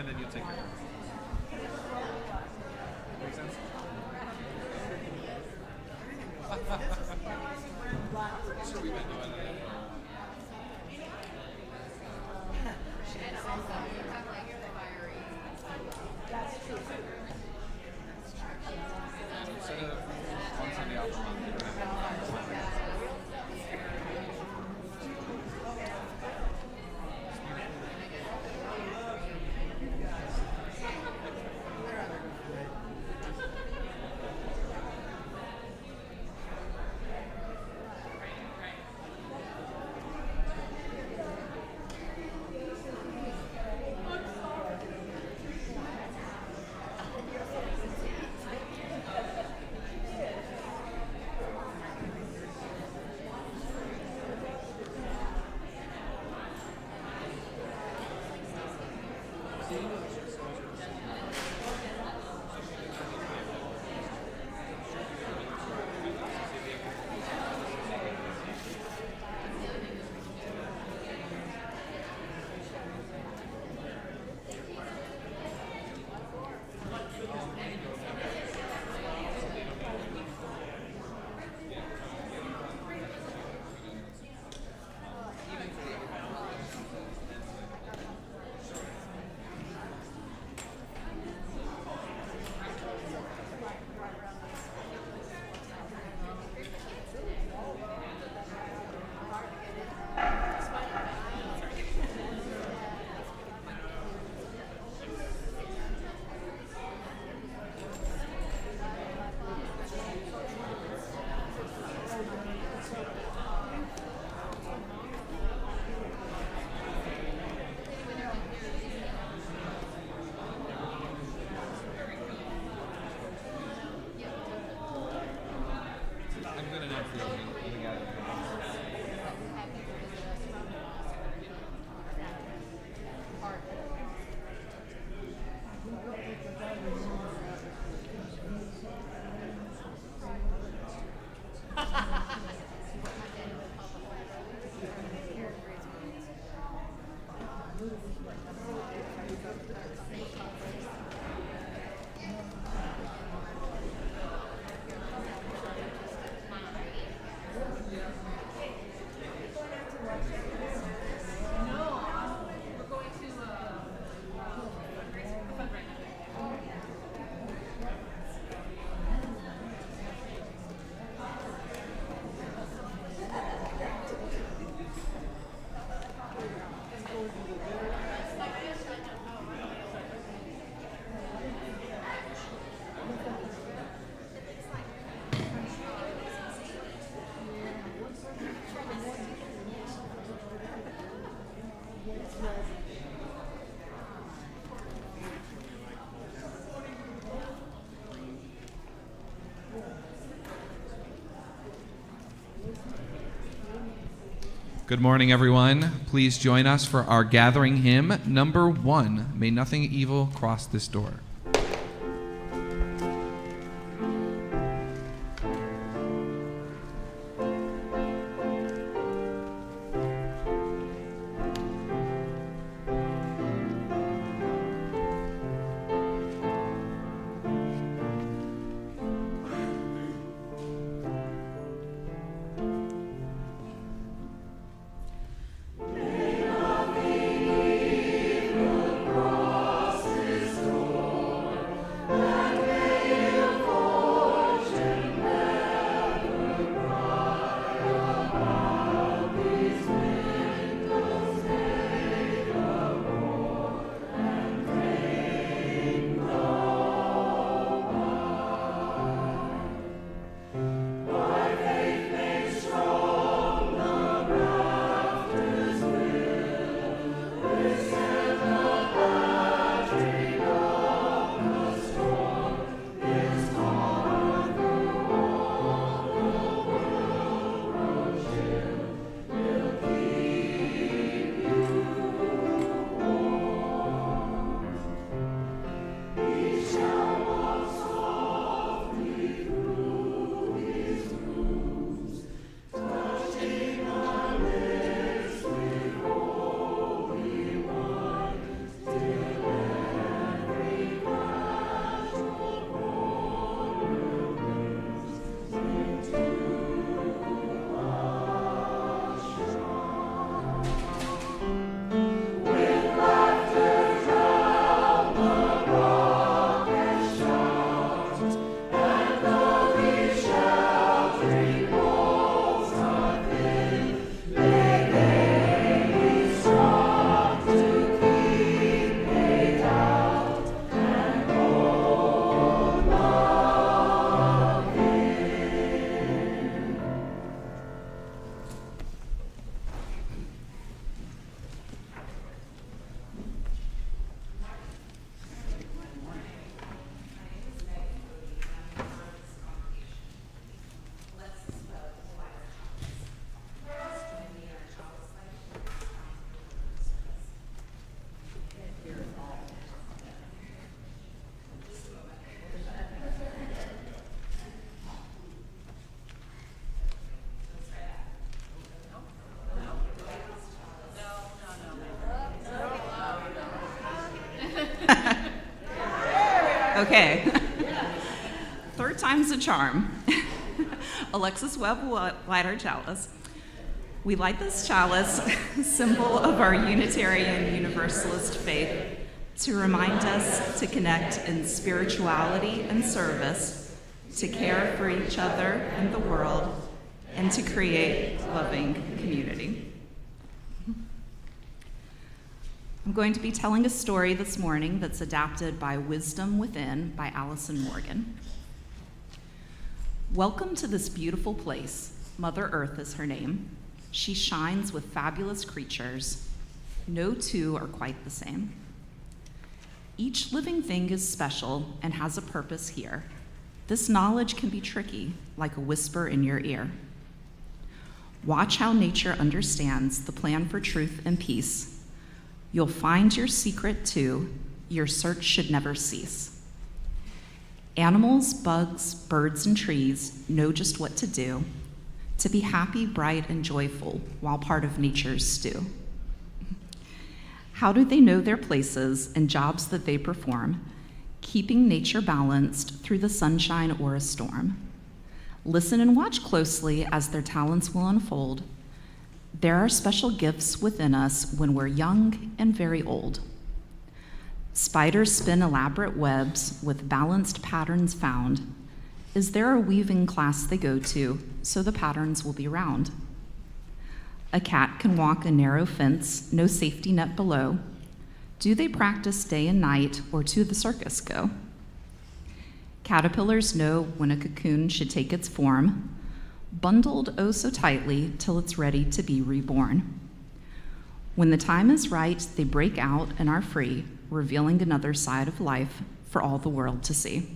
then you'll take your turn. Make sense? Sure, we've been doing it. Instead of one Sunday off a month, you're going to have 5 Sundays. Good morning, everyone. Please join us for our gathering hymn, number 1, May Nothing Evil Cross This Door. Cross this door. Okay. Third time's a charm. Alexis Webb will light our chalice. We light this chalice, symbol of our Unitarian Universalist faith, to remind us to connect in spirituality and service, to care for each other and the world, and to create loving community. I'm going to be telling a story this morning that's adapted by Wisdom Within by Allison Morgan. Welcome to this beautiful place. Mother Earth is her name. She shines with fabulous creatures. No two are quite the same. Each living thing is special and has a purpose here. This knowledge can be tricky, like a whisper in your ear. Watch how nature understands the plan for truth and peace. You'll find your secret too. Your search should never cease. Animals, bugs, birds, and trees know just what to do, to be happy, bright, and joyful while part of nature's stew. How do they know their places and jobs that they perform, keeping nature balanced through the sunshine or a storm? Listen and watch closely as their talents will unfold. There are special gifts within us when we're young and very old. Spiders spin elaborate webs with balanced patterns found. Is there a weaving class they go to so the patterns will be round? A cat can walk a narrow fence, no safety net below. Do they practice day and night or to the circus go? Caterpillars know when a cocoon should take its form, bundled oh so tightly till it's ready to be reborn. When the time is right, they break out and are free, revealing another side of life for all the world to see.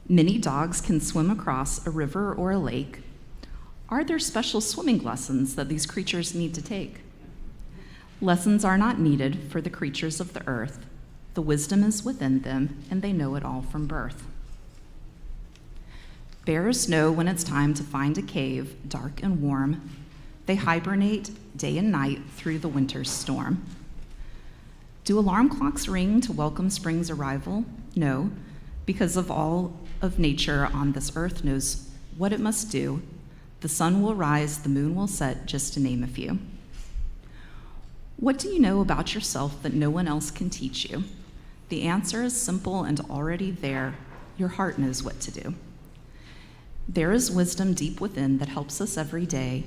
Many dogs can swim across a river or a lake. Are there special swimming lessons that these creatures need to take? Lessons are not needed for the creatures of the earth. The wisdom is within them, and they know it all from birth. Bears know when it's time to find a cave, dark and warm. They hibernate day and night through the winter's storm. Do alarm clocks ring to welcome spring's arrival? No, because of all of nature on this earth knows what it must do. The sun will rise, the moon will set, just to name a few. What do you know about yourself that no one else can teach you? The answer is simple and already there. Your heart knows what to do. There is wisdom deep within that helps us every day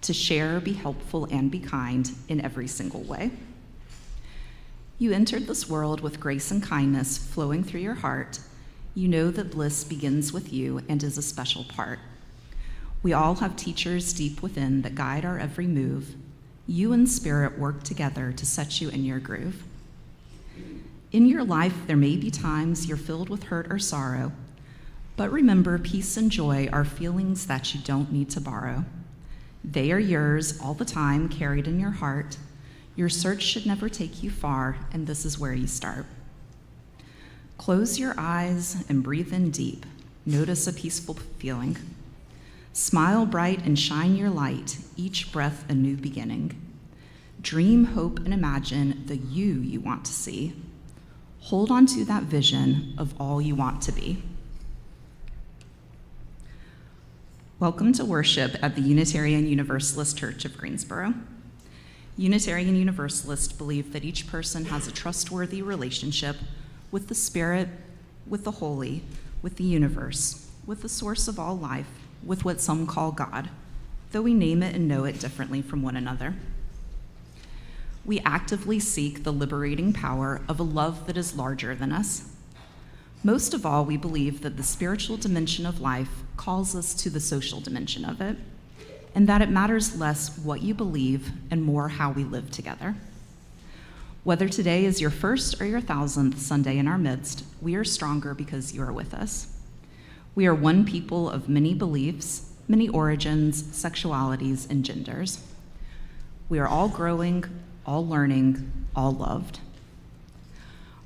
to share, be helpful, and be kind in every single way. You entered this world with grace and kindness flowing through your heart. You know that bliss begins with you and is a special part. We all have teachers deep within that guide our every move. You and spirit work together to set you in your groove. In your life, there may be times you're filled with hurt or sorrow, but remember, peace and joy are feelings that you don't need to borrow. They are yours all the time, carried in your heart. Your search should never take you far, and this is where you start. Close your eyes and breathe in deep. Notice a peaceful feeling. Smile bright and shine your light, each breath a new beginning. Dream, hope, and imagine the you want to see. Hold on to that vision of all you want to be. Welcome to worship at the Unitarian Universalist Church of Greensboro. Unitarian Universalists believe that each person has a trustworthy relationship with the Spirit, with the Holy, with the universe, with the source of all life, with what some call God, though we name it and know it differently from one another. We actively seek the liberating power of a love that is larger than us. Most of all, we believe that the spiritual dimension of life calls us to the social dimension of it, and that it matters less what you believe and more how we live together. Whether today is your first or your 1,000th Sunday in our midst, we are stronger because you are with us. We are one people of many beliefs, many origins, sexualities, and genders. We are all growing, all learning, all loved.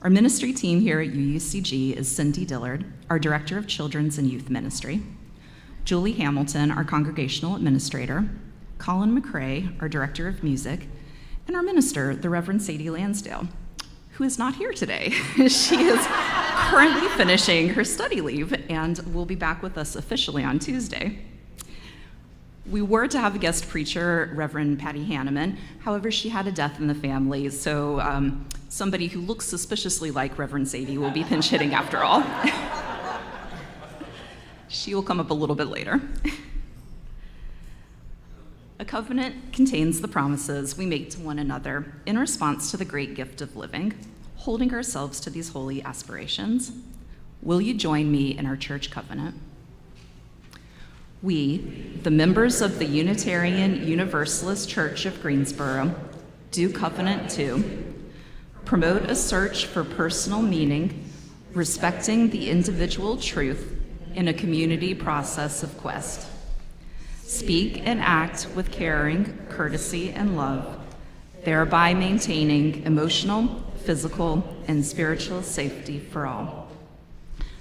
Our ministry team here at UUCG is Cindy Dillard, our Director of Children's and Youth Ministry, Julie Hamilton, our Congregational Administrator, Colin McCrae, our Director of Music, and our minister, the Reverend Sadie Lansdale, who is not here today. She is currently finishing her study leave and will be back with us officially on Tuesday. We were to have a guest preacher, Reverend Patty Hanneman. However, she had a death in the family, so somebody who looks suspiciously like Reverend Sadie will be pinch hitting after all. She will come up a little bit later. A covenant contains the promises we make to one another in response to the great gift of living, holding ourselves to these holy aspirations. Will you join me in our church covenant? We, the members of the Unitarian Universalist Church of Greensboro, do covenant to promote a search for personal meaning, respecting the individual truth in a community process of quest. Speak and act with caring, courtesy, and love, thereby maintaining emotional, physical, and spiritual safety for all.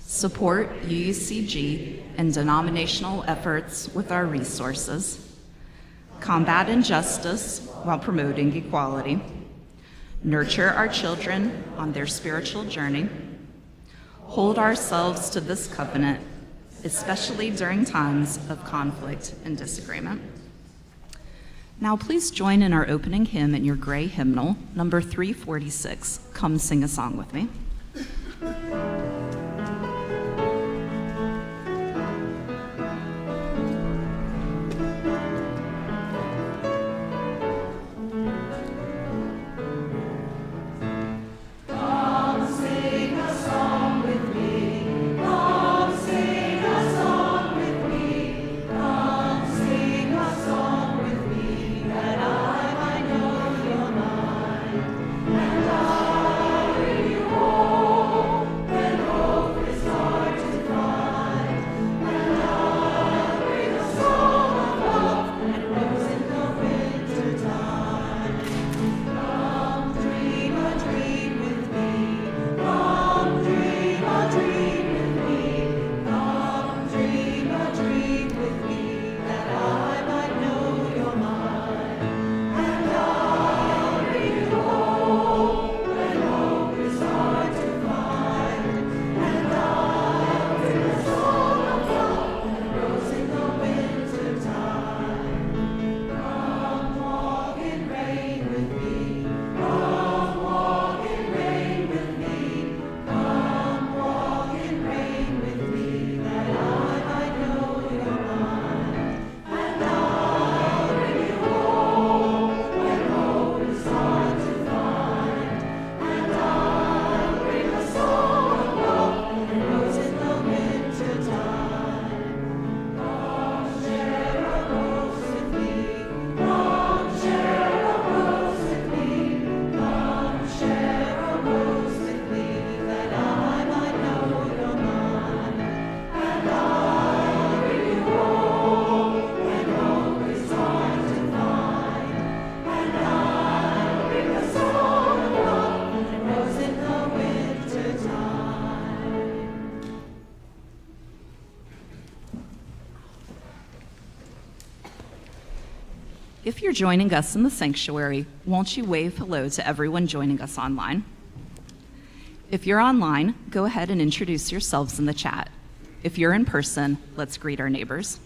Support UUCG and denominational efforts with our resources. Combat injustice while promoting equality. Nurture our children on their spiritual journey. Hold ourselves to this covenant, especially during times of conflict and disagreement. Now please join in our opening hymn in your gray hymnal, number 346. Come sing a song with me. If you're joining us in the sanctuary, won't you wave hello to everyone joining us online? If you're online, go ahead and introduce yourselves in the chat. If you're in person, let's greet our neighbors.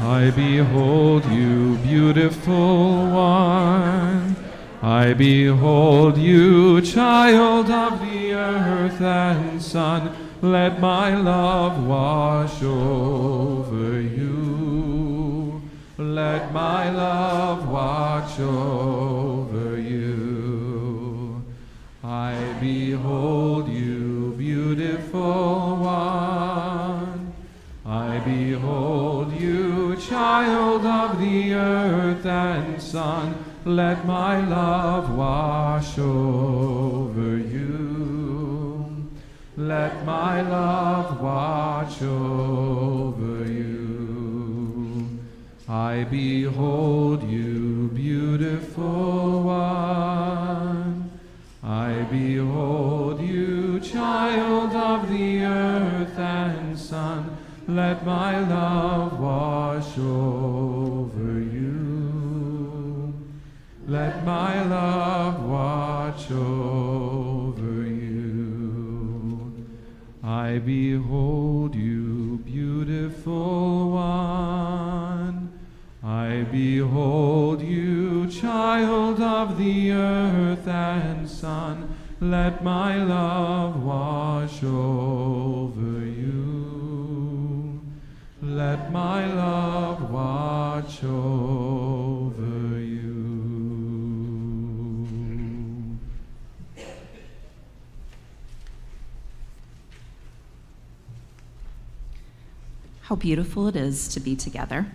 I behold you, beautiful one. I I behold you, child of the earth and sun. Let my love wash over you. Let my love watch over you. I behold you, beautiful one. I behold you, child of the earth and sun. Let my love wash over you. Let my love watch over you. I behold you, beautiful one. I behold you, child of the earth and sun. Let my love wash over you. Let my love watch over you. I behold you, beautiful one. I behold you, child of the earth and sun. Let my love wash over you. Let my love watch over you. How beautiful it is to be together.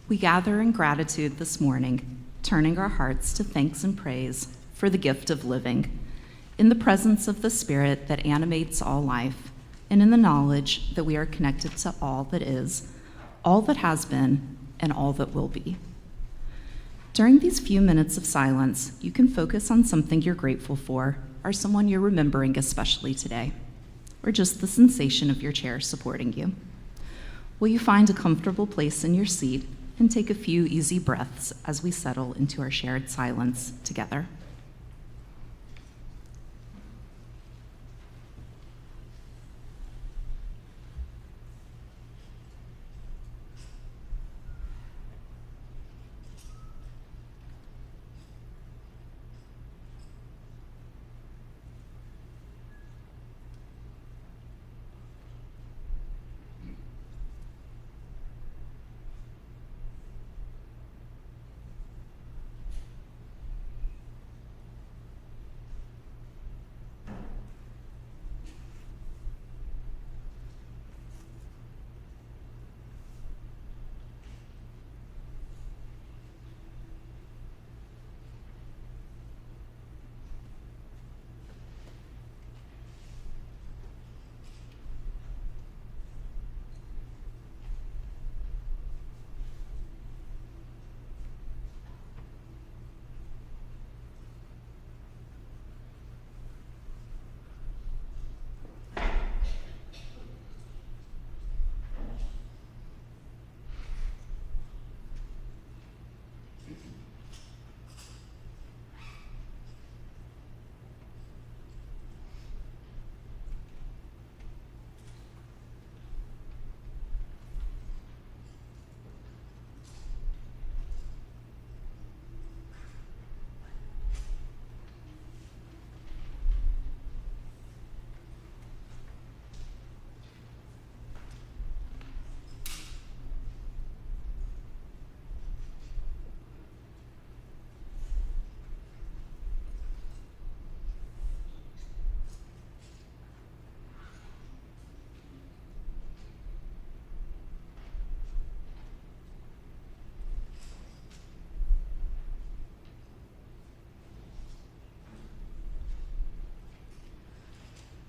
We gather in gratitude this morning, turning our hearts to thanks and praise for the gift of living, in the presence of the Spirit that animates all life, and in the knowledge that we are connected to all that is, all that has been, and all that will be. During these few minutes of silence, you can focus on something you're grateful for, or someone you're remembering especially today, or just the sensation of your chair supporting you. Will you find a comfortable place in your seat and take a few easy breaths as we settle into our shared silence together?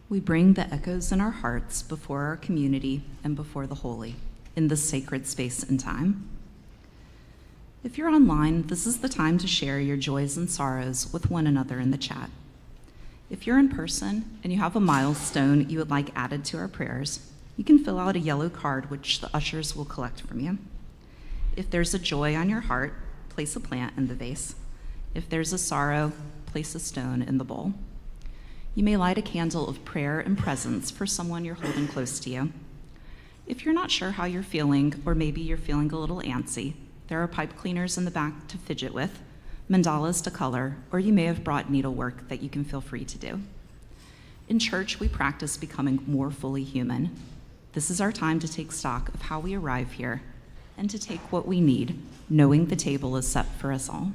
We bring the echoes in our hearts before our community and before the holy in this sacred space and time. If you're online, this is the time to share your joys and sorrows with one another in the chat. If you're in person and you have a milestone you would like added to our prayers, you can fill out a yellow card which the ushers will collect from you. If there's a joy on your heart, place a plant in the vase. If there's a sorrow, place a stone in the bowl. You may light a candle of prayer and presence for someone you're holding close to you. If you're not sure how you're feeling, or maybe you're feeling a little antsy, there are pipe cleaners in the back to fidget with. mandalas to color, or you may have brought needlework that you can feel free to do. In church, we practice becoming more fully human. This is our time to take stock of how we arrive here and to take what we need, knowing the table is set for us all.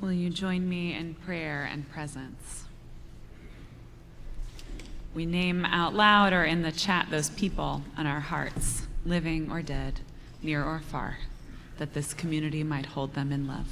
Will you join me in prayer and presence? We name out loud or in the chat those people on our hearts, living or dead, near or far, that this community might hold them in love.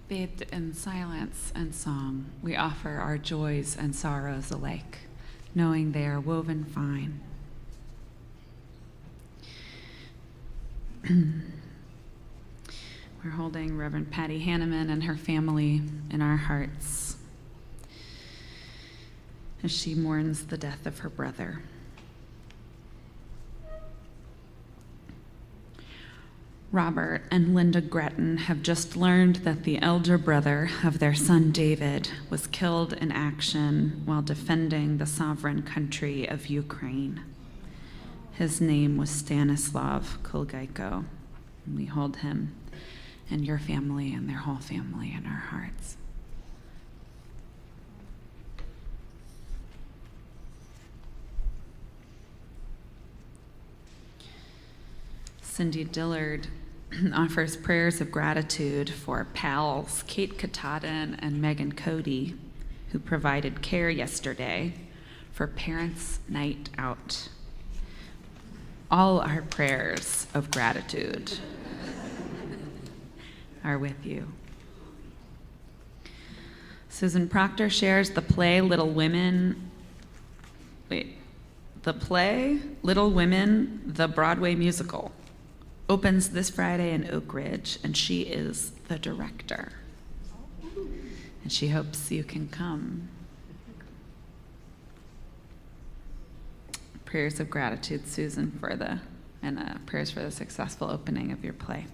Bathed in silence and song, we offer our joys and sorrows alike, knowing they are woven fine. We're holding Reverend Patty Hanneman and her family in our hearts as she mourns the death of her brother. Robert and Linda Gretton have just learned that the elder brother of their son David was killed in action while defending the sovereign country of Ukraine. His name was Stanislav Kulgaiko. We hold him and your family and their whole family in our hearts. Cindy Dillard offers prayers of gratitude for pals Kate Katahdin and Megan Cody, who provided care yesterday for Parents' Night Out. All our prayers of gratitude are with you. Susan Proctor shares the play Little Women, the Broadway musical, opens this Friday in Oak Ridge, and she is the director. And she hopes you can come. Prayers of gratitude, Susan, prayers for the successful opening of your play.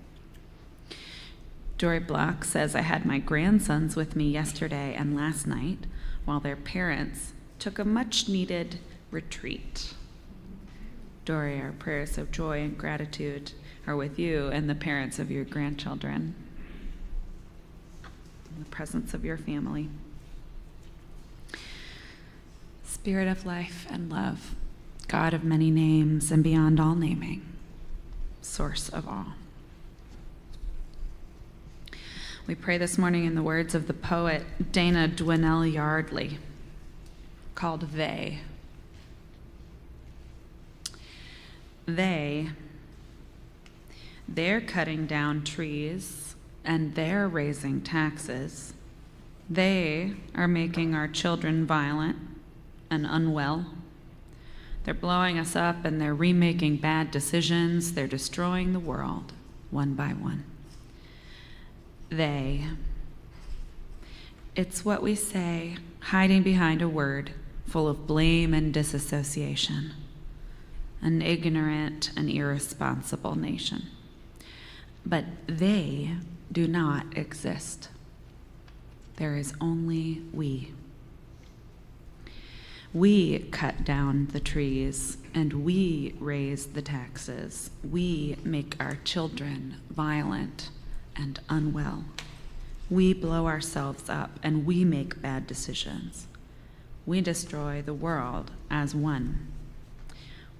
Dory Block says, I had my grandsons with me yesterday and last night while their parents took a much-needed retreat. Dory, our prayers of joy and gratitude are with you and the parents of your grandchildren, in the presence of your family. Spirit of life and love, God of many names and beyond all naming, source of all. We pray this morning in the words of the poet Dana Dwinell Yardley, called They. They're cutting down trees and they're raising taxes. They are making our children violent and unwell. They're blowing us up and they're remaking bad decisions. They're destroying the world one by one. It's what we say, hiding behind a word full of blame and disassociation. An ignorant and irresponsible nation. But they do not exist. There is only we. We cut down the trees and we raise the taxes. We make our children violent and unwell. We blow ourselves up and we make bad decisions. We destroy the world as one.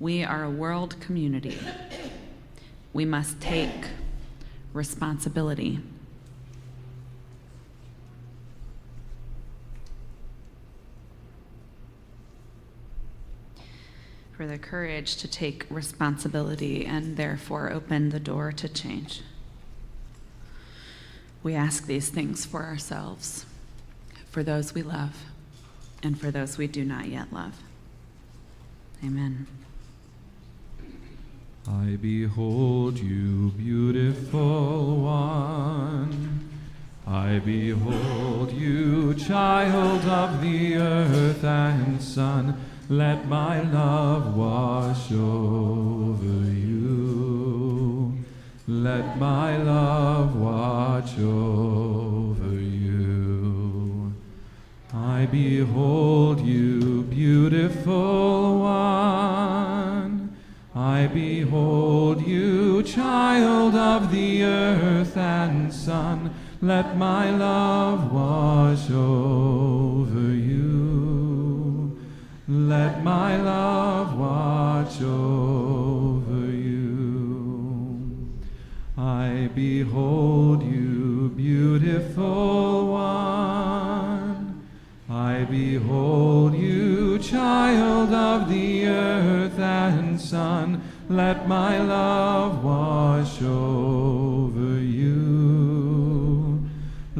We are a world community. We must take responsibility. For the courage to take responsibility and therefore open the door to change. We ask these things for ourselves, for those we love, and for those we do not yet love. Amen. I behold you, beautiful one. I behold you, child of the earth and sun. Let my love wash over you. Let my love watch over you. I behold you, beautiful one. I behold you, child of the earth and sun. Let my love wash over you. Let my love watch over you. I behold you, beautiful one. I behold you, child of the earth and sun. Let my love wash over you.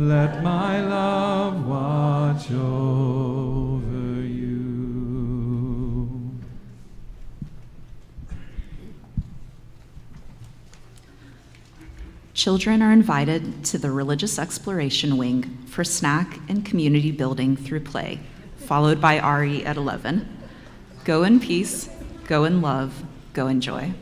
let my love watch over you. Children are invited to the Religious Exploration Wing for snack and community building through play, followed by RE at 11. Go in peace, go in love, go in joy.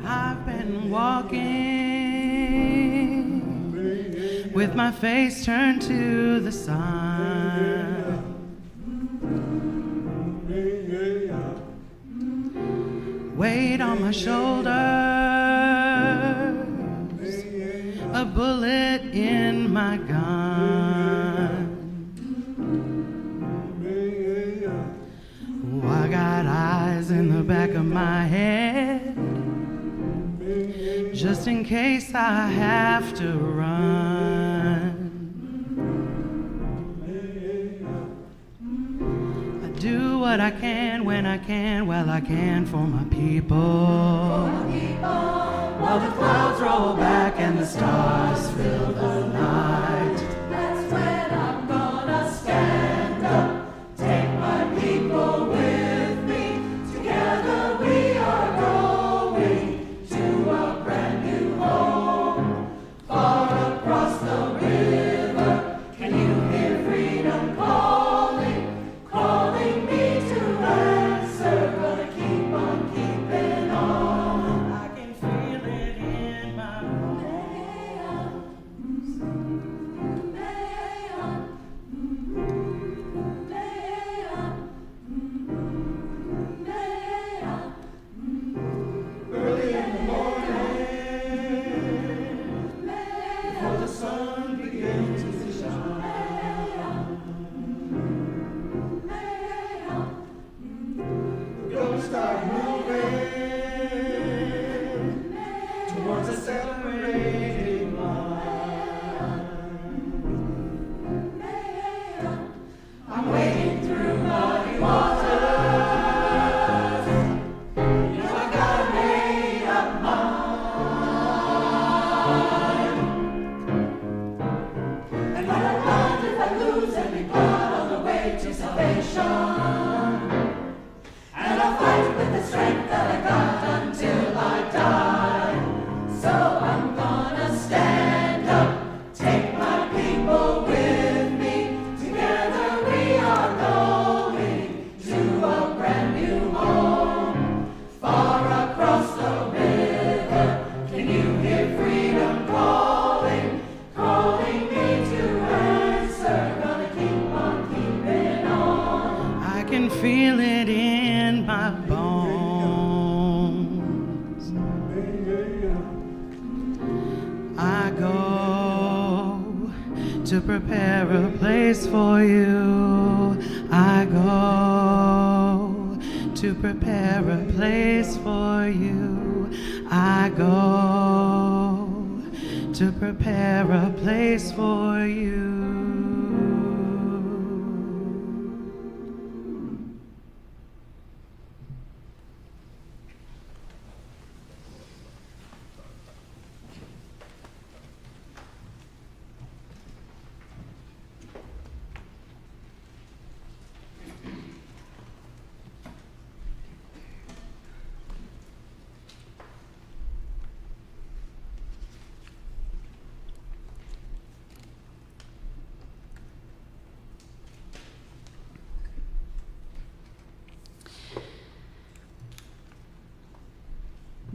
I've been walking with my face turned to the sun. Weight on my shoulders, a bullet in my gun. Oh, I got eyes in the back of my head, just in case I have to run. I do what I can when I can, well I can for my people. While the clouds roll back and the stars fill the night, that's when I'm gonna stand up, take my people with me. Together we are going to a brand new home, far across the river. Can you hear freedom calling, calling me to answer? Gonna keep on keeping on. I can feel it in my early in the morning, before the sun begins to shine, we're gonna start moving towards a separating line. I'm wading through muddy waters. You know I got a made up mind. And what I wonder if I lose any blood on the way to salvation. And I'll fight with the strength that I got until I die. So I'm gonna stand up, take my people with me. Together we are going to a brand new home, far across the river. Can you hear freedom calling, calling me to answer? Gonna keep on keeping on. I can feel it in my bones. I go to prepare a place for you. I go to prepare a place for you. I go to prepare a place for you.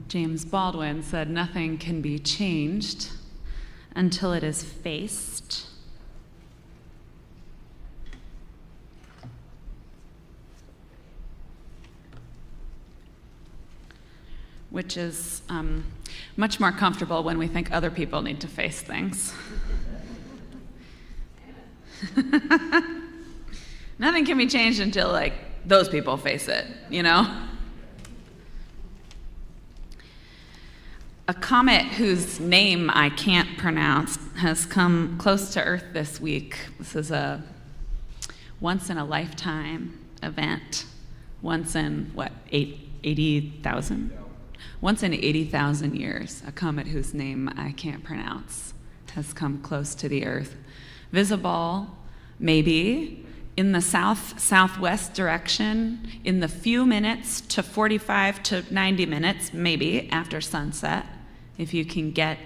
James Baldwin said, "Nothing can be changed until it is faced." Which is much more comfortable when we think other people need to face things. Nothing can be changed until, like, those people face it, you know? A comet whose name I can't pronounce has come close to Earth this week. This is a once-in-a-lifetime event. Once in, 80,000? Once in 80,000 years, a comet whose name I can't pronounce has come close to the Earth. Visible, maybe, in the south-southwest direction in the few minutes to 45 to 90 minutes, maybe, after sunset, if you can get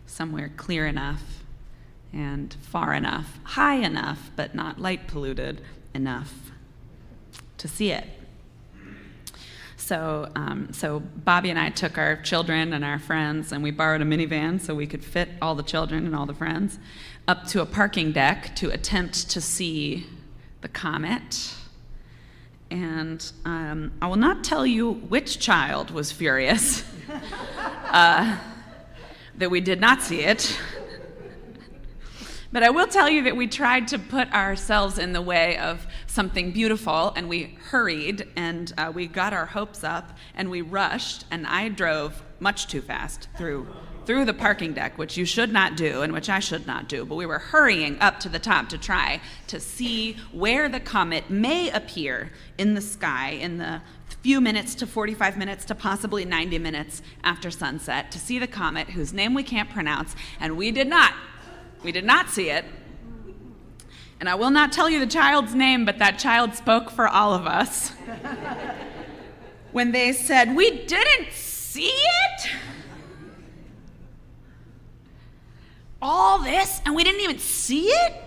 somewhere clear enough and far enough, high enough, but not light polluted enough to see it. So Bobby and I took our children and our friends, and we borrowed a minivan so we could fit all the children and all the friends up to a parking deck to attempt to see the comet. And I will not tell you which child was furious that we did not see it. But I will tell you that we tried to put ourselves in the way of something beautiful, and we hurried, and we got our hopes up, and we rushed, and I drove much too fast through the parking deck, which you should not do, and which I should not do. But we were hurrying up to the top to try to see where the comet may appear in the sky in the few minutes to 45 minutes to possibly 90 minutes after sunset, to see the comet whose name we can't pronounce, and we did not. We did not see it. And I will not tell you the child's name, but that child spoke for all of us when they said, "We didn't see it? All this, and we didn't even see it?"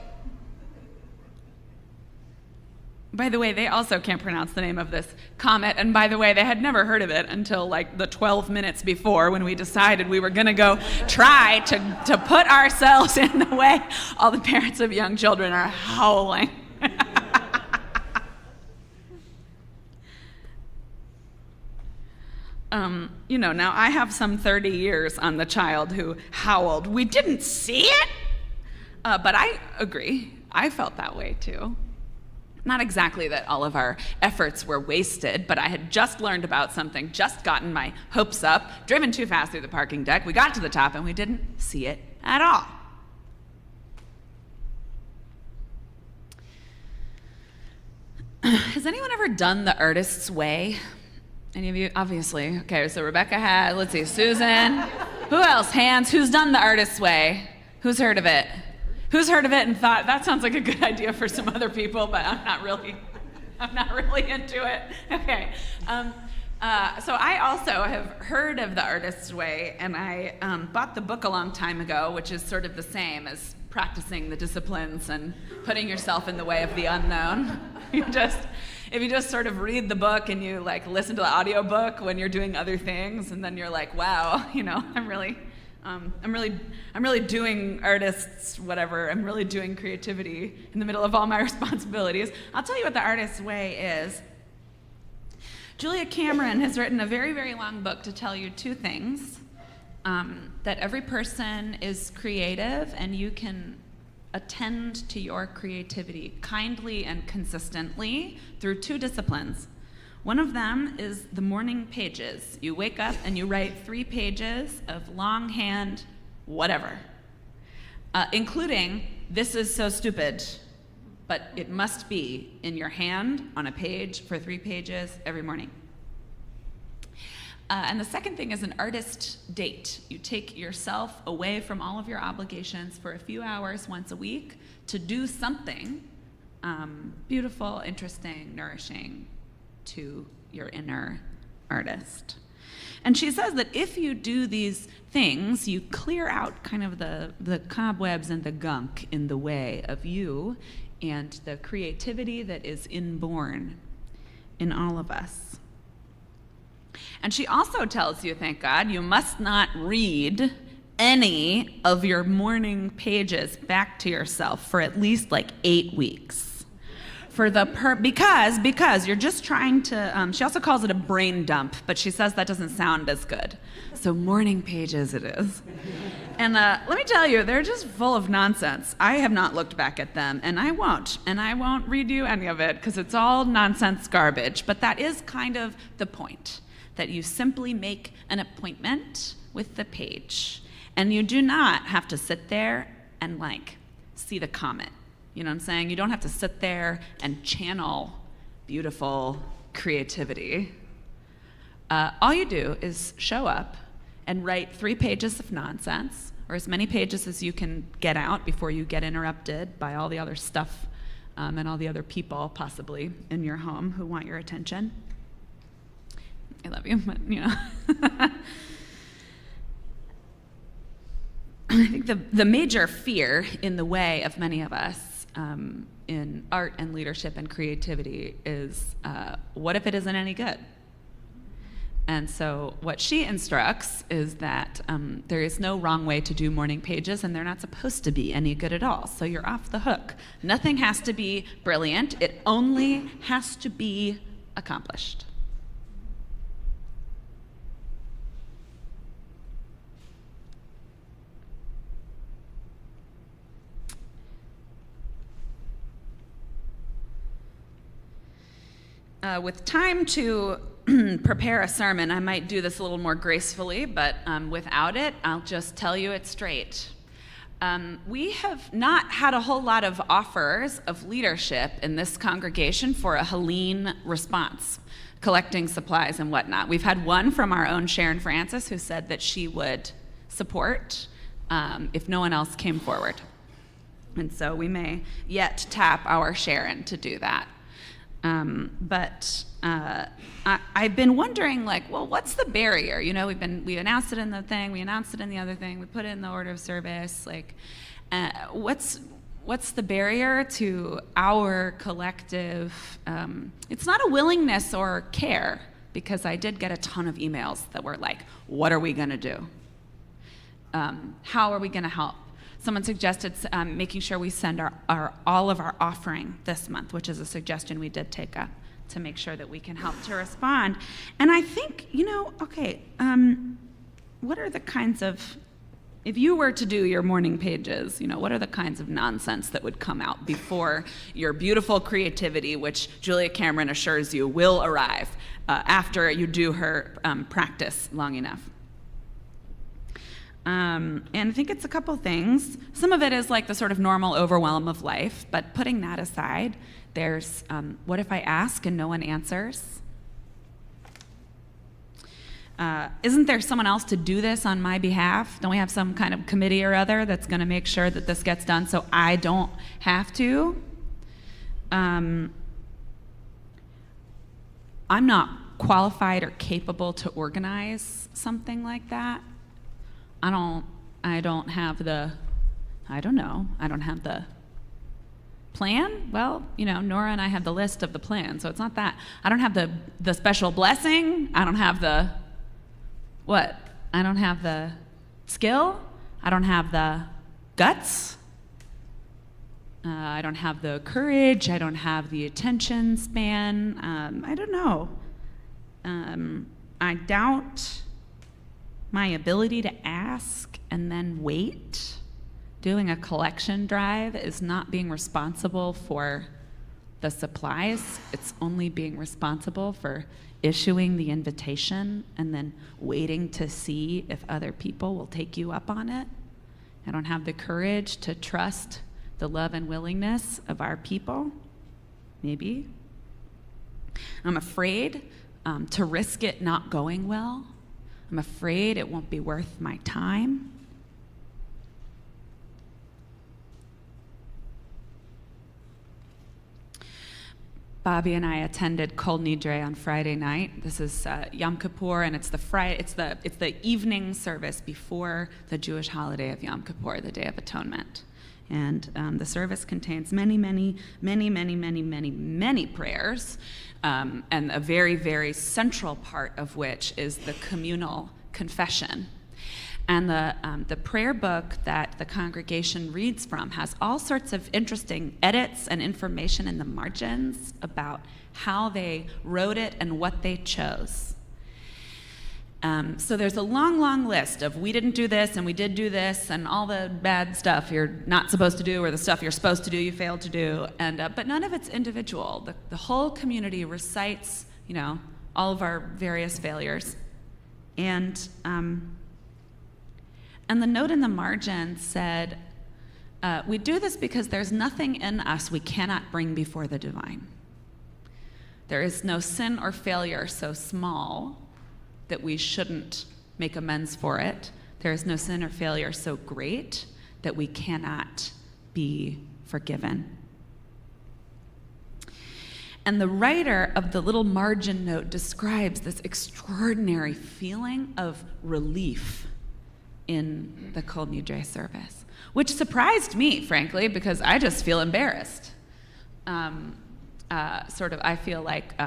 By the way, they also can't pronounce the name of this comet, and by the way, they had never heard of it until like the 12 minutes before, when we decided we were going to go try to put ourselves in the way. All the parents of young children are howling. Now I have some 30 years on the child who howled, "We didn't see it?" But I agree. I felt that way too. Not exactly that all of our efforts were wasted, but I had just learned about something, just gotten my hopes up, driven too fast through the parking deck. We got to the top and we didn't see it at all. Has anyone ever done the artist's way? Any of you? Obviously. Okay, so Rebecca had, let's see, Susan. Who else? Hands. Who's done the artist's way? Who's heard of it? Who's heard of it and thought, that sounds like a good idea for some other people, but I'm not really into it? Okay. So I also have heard of the artist's way, and I bought the book a long time ago, which is sort of the same as practicing the disciplines and putting yourself in the way of the unknown. If you just sort of read the book and you like listen to the audiobook when you're doing other things, and then you're like, wow, I'm really doing artists, whatever. I'm really doing creativity in the middle of all my responsibilities. I'll tell you what the artist's way is. Julia Cameron has written a very, very long book to tell you two things. That every person is creative, and you can attend to your creativity kindly and consistently through two disciplines. One of them is the morning pages. You wake up and you write 3 pages of longhand whatever, including, "This is so stupid," but it must be in your hand on a page for 3 pages every morning. And the second thing is an artist date. You take yourself away from all of your obligations for a few hours once a week to do something beautiful, interesting, nourishing to your inner artist. And she says that if you do these things, you clear out kind of the cobwebs and the gunk in the way of you and the creativity that is inborn in all of us. And she also tells you, thank God, you must not read any of your morning pages back to yourself for at least like 8 weeks. Because you're just trying to, she also calls it a brain dump, but she says that doesn't sound as good. So morning pages it is. And let me tell you, they're just full of nonsense. I have not looked back at them, and I won't. And I won't read you any of it, because it's all nonsense garbage. But that is kind of the point, that you simply make an appointment with the page. And you do not have to sit there and see the comment. You know what I'm saying? You don't have to sit there and channel beautiful creativity. All you do is show up and write 3 pages of nonsense, or as many pages as you can get out before you get interrupted by all the other stuff and all the other people possibly in your home who want your attention. I love you, but I think the major fear in the way of many of us in art and leadership and creativity is, what if it isn't any good? And so what she instructs is that there is no wrong way to do morning pages, and they're not supposed to be any good at all. So you're off the hook. Nothing has to be brilliant. It only has to be accomplished. With time to prepare a sermon, I might do this a little more gracefully, but without it, I'll just tell you it straight. We have not had a whole lot of offers of leadership in this congregation for a Helene response, collecting supplies and whatnot. We've had one from our own Sharon Francis who said that she would support if no one else came forward. And so we may yet tap our Sharon to do that. But I've been wondering, well, what's the barrier? We announced it in the thing, we announced it in the other thing, we put it in the order of service. What's the barrier to our collective? It's not a willingness or care, because I did get a ton of emails that were like, what are we going to do? How are we going to help? Someone suggested making sure we send all of our offering this month, which is a suggestion we did take up to make sure that we can help to respond. And I think, what are the kinds of, if you were to do your morning pages, what are the kinds of nonsense that would come out before your beautiful creativity, which Julia Cameron assures you will arrive after you do her practice long enough? And I think it's a couple things. Some of it is like the sort of normal overwhelm of life, but putting that aside, there's what if I ask and no one answers? Isn't there someone else to do this on my behalf? Don't we have some kind of committee or other that's going to make sure that this gets done so I don't have to? I'm not qualified or capable to organize something like that. I don't have the plan. Well, Nora and I have the list of the plan, so it's not that. I don't have the special blessing. I don't have the what? I don't have the skill. I don't have the guts. I don't have the courage. I don't have the attention span. I don't know. I doubt my ability to ask and then wait. Doing a collection drive is not being responsible for the supplies. It's only being responsible for issuing the invitation and then waiting to see if other people will take you up on it. I don't have the courage to trust the love and willingness of our people, maybe. I'm afraid to risk it not going well. I'm afraid it won't be worth my time. Bobby and I attended Kol Nidre on Friday night. This is Yom Kippur, and it's the evening service before the Jewish holiday of Yom Kippur, the Day of Atonement. And the service contains many, many, many, many, many, many, many prayers, and a very, very central part of which is the communal confession. And the prayer book that the congregation reads from has all sorts of interesting edits and information in the margins about how they wrote it and what they chose. So there's a long, long list of we didn't do this and we did do this and all the bad stuff you're not supposed to do or the stuff you're supposed to do you failed to do. But none of it's individual. The whole community recites, all of our various failures. And the note in the margin said, we do this because there's nothing in us we cannot bring before the divine. There is no sin or failure so small that we shouldn't make amends for it. There is no sin or failure so great that we cannot be forgiven. And the writer of the little margin note describes this extraordinary feeling of relief in the Kol Nidre service, which surprised me, frankly, because I just feel embarrassed. I feel like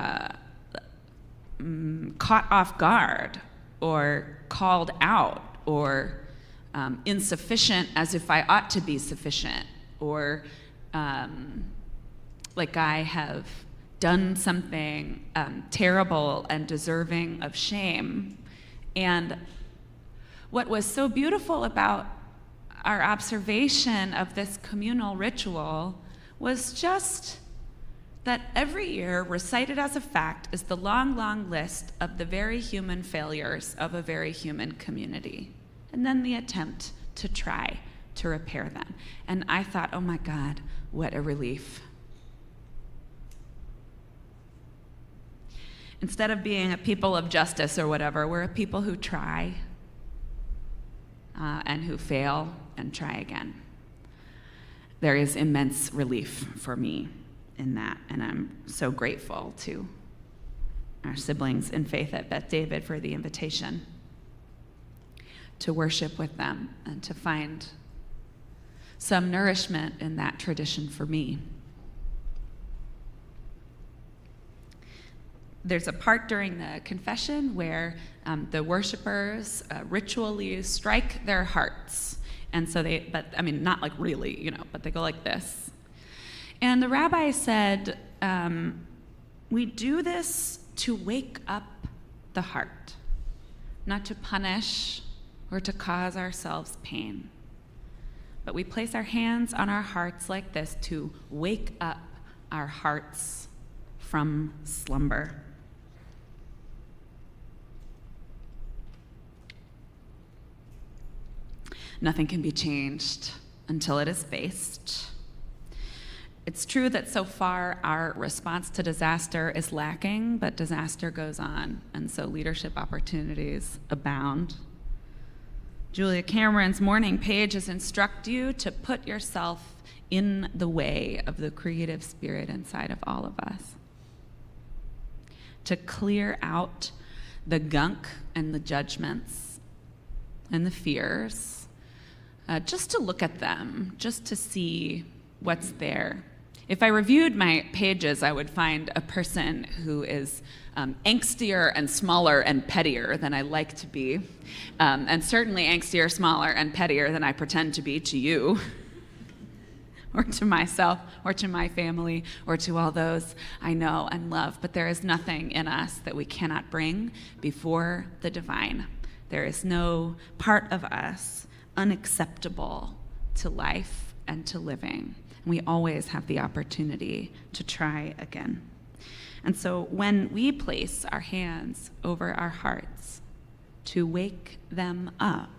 caught off guard or called out or insufficient as if I ought to be sufficient, or like I have done something terrible and deserving of shame. And what was so beautiful about our observation of this communal ritual was just that every year, recited as a fact, is the long, long list of the very human failures of a very human community, and then the attempt to try to repair them. And I thought, oh my God, what a relief. Instead of being a people of justice or whatever, we're a people who try and who fail and try again. There is immense relief for me in that, and I'm so grateful to our siblings in faith at Beth David for the invitation to worship with them and to find some nourishment in that tradition for me. There's a part during the confession where the worshipers ritually strike their hearts. And so not like really, but they go like this. And the rabbi said, we do this to wake up the heart, not to punish or to cause ourselves pain. But we place our hands on our hearts like this to wake up our hearts from slumber. Nothing can be changed until it is faced. It's true that so far our response to disaster is lacking, but disaster goes on, and so leadership opportunities abound. Julia Cameron's morning pages instruct you to put yourself in the way of the creative spirit inside of all of us, to clear out the gunk and the judgments and the fears, just to look at them, just to see what's there. If I reviewed my pages, I would find a person who is angstier and smaller and pettier than I like to be, and certainly angstier, smaller, and pettier than I pretend to be to you, or to myself, or to my family, or to all those I know and love. But there is nothing in us that we cannot bring before the divine. There is no part of us unacceptable to life and to living. We always have the opportunity to try again. And so when we place our hands over our hearts to wake them up,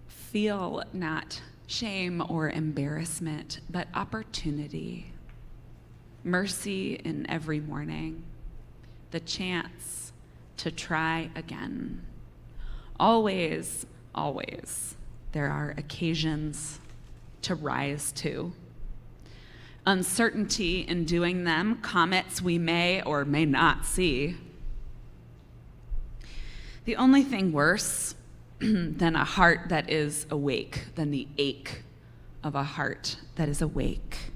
feel not shame or embarrassment, but opportunity, mercy in every morning, the chance to try again. Always, always, there are occasions to rise to. Uncertainty in doing them, comets we may or may not see. The only thing worse than a heart that is awake, than the ache of a heart that is awake,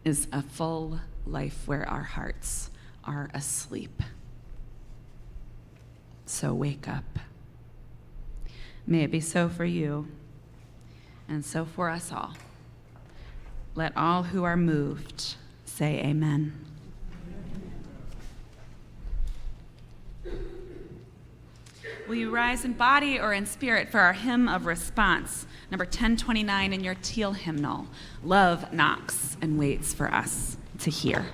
is a full life where our hearts are asleep. So wake up. May it be so for you, and so for us all. Let all who are moved say amen. Will you rise in body or in spirit for our hymn of response, number 1029 in your teal hymnal, Love Knocks and Waits for Us to Hear.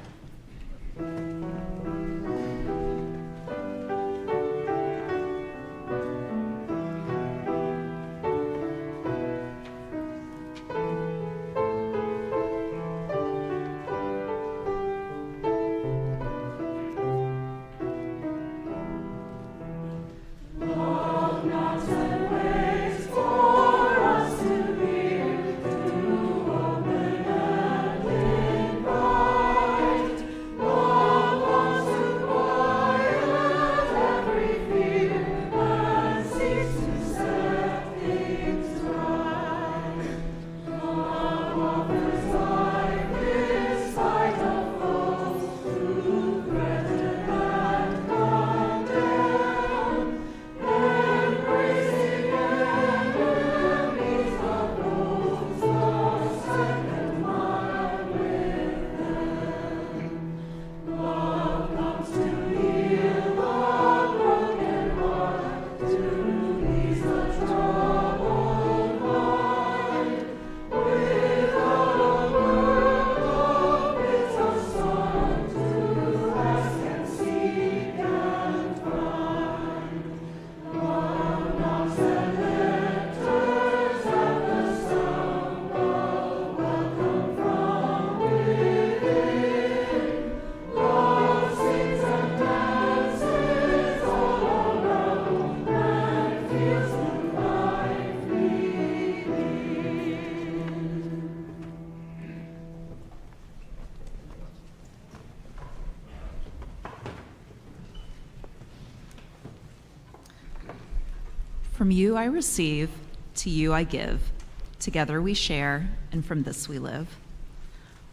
From you I receive, to you I give. Together we share, and from this we live.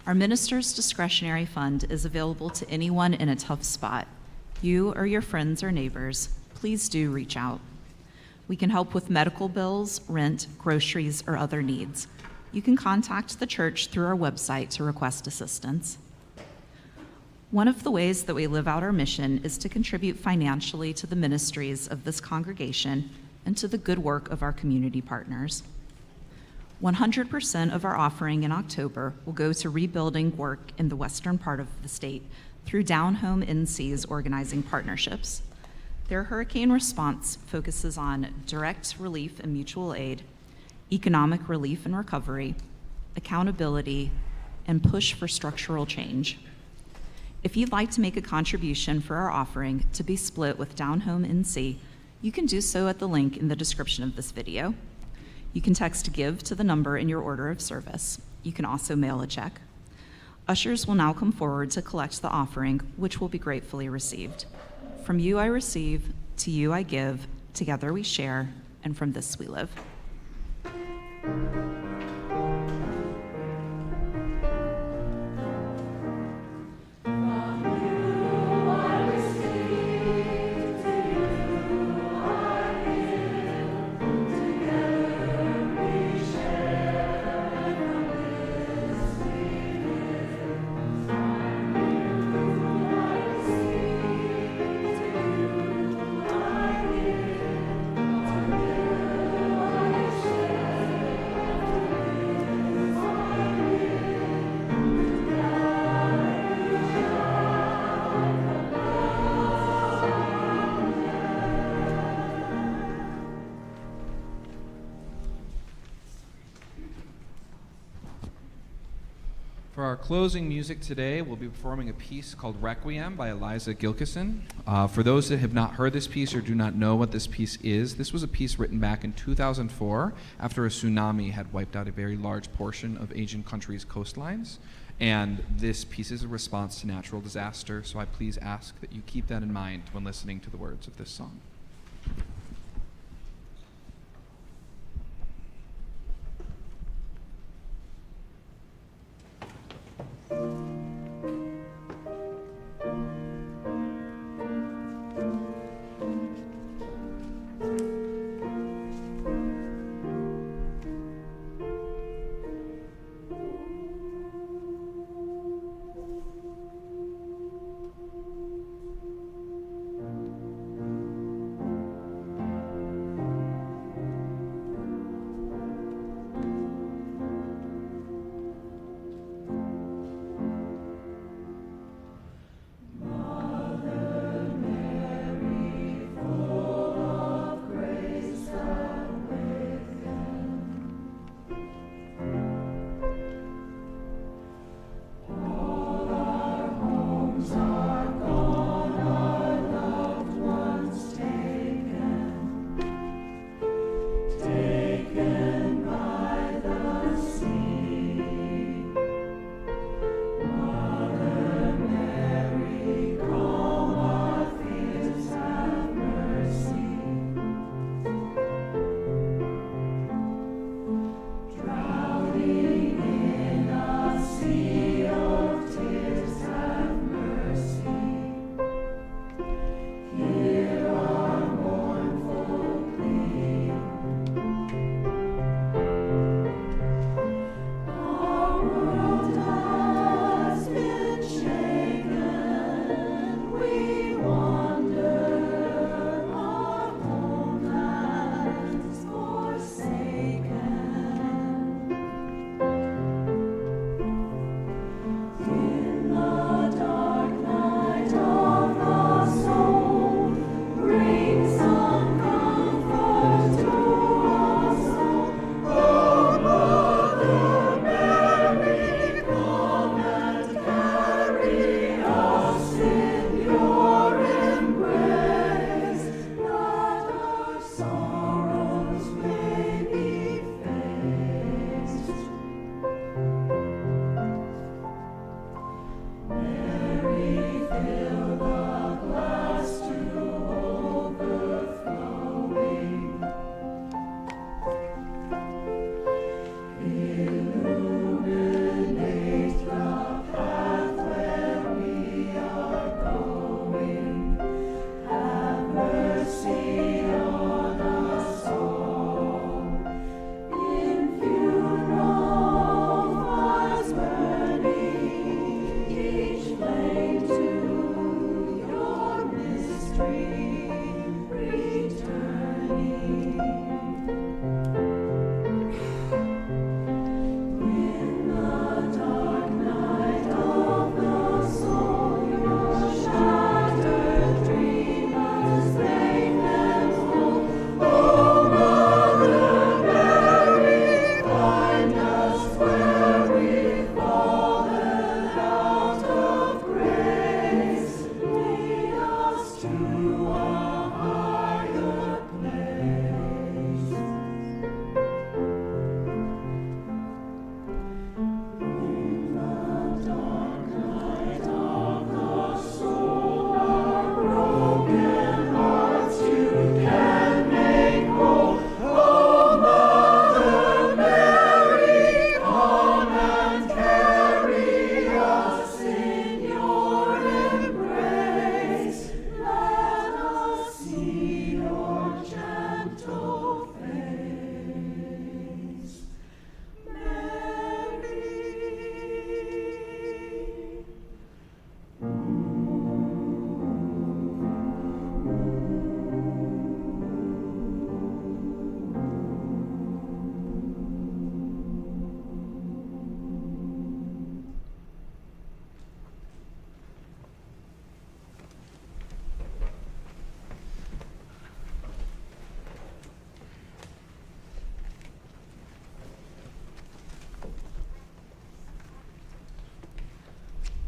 Our minister's discretionary fund is available to anyone in a tough spot. You or your friends or neighbors, please do reach out. We can help with medical bills, rent, groceries, or other needs. You can contact the church through our website to request assistance. One of the ways that we live out our mission is to contribute financially to the ministries of this congregation and to the good work of our community partners. 100% of our offering in October will go to rebuilding work in the western part of the state through Down Home NC's organizing partnerships. Their hurricane response focuses on direct relief and mutual aid, economic relief and recovery, accountability, and push for structural change. If you'd like to make a contribution for our offering to be split with Down Home NC, you can do so at the link in the description of this video. You can text GIVE to the number in your order of service. You can also mail a check. Ushers will now come forward to collect the offering, which will be gratefully received. From you I receive, to you I give, together we share, and from this we live. For our closing music today, we'll be performing a piece called Requiem by Eliza Gilkison. For those that have not heard this piece or do not know what this piece is, this was a piece written back in 2004 after a tsunami had wiped out a very large portion of Asian countries' coastlines. And this piece is a response to natural disaster, so I please ask that you keep that in mind when listening to the words of this song.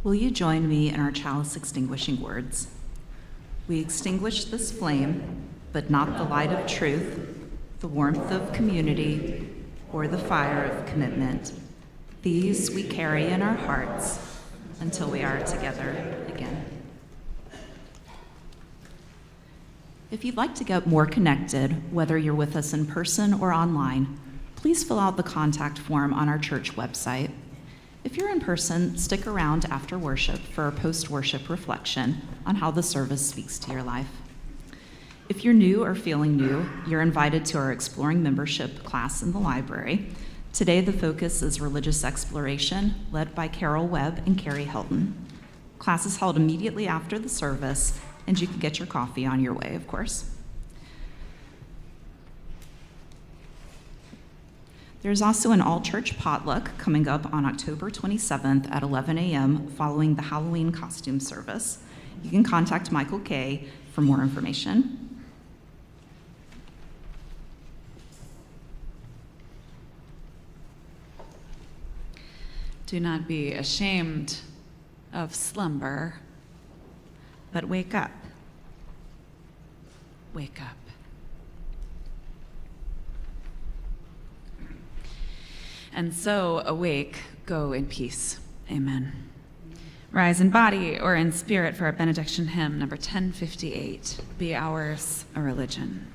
Will you join me in our chalice extinguishing words? We extinguish this flame, but not the light of truth, the warmth of community, or the fire of commitment. These we carry in our hearts until we are together again. If you'd like to get more connected, whether you're with us in person or online, please fill out the contact form on our church website. If you're in person, stick around after worship for a post-worship reflection on how the service speaks to your life. If you're new or feeling new, you're invited to our Exploring Membership class in the library. Today, the focus is religious exploration, led by Carol Webb and Carrie Helton. Class is held immediately after the service, and you can get your coffee on your way, of course. There's also an all-church potluck coming up on October 27th at 11 a.m. following the Halloween costume service. You can contact Michael Kay for more information. Do not be ashamed of slumber, but wake up. Wake up. And so, awake, go in peace. Amen. Rise in body or in spirit for our benediction hymn, number 1058, Be Ours a Religion.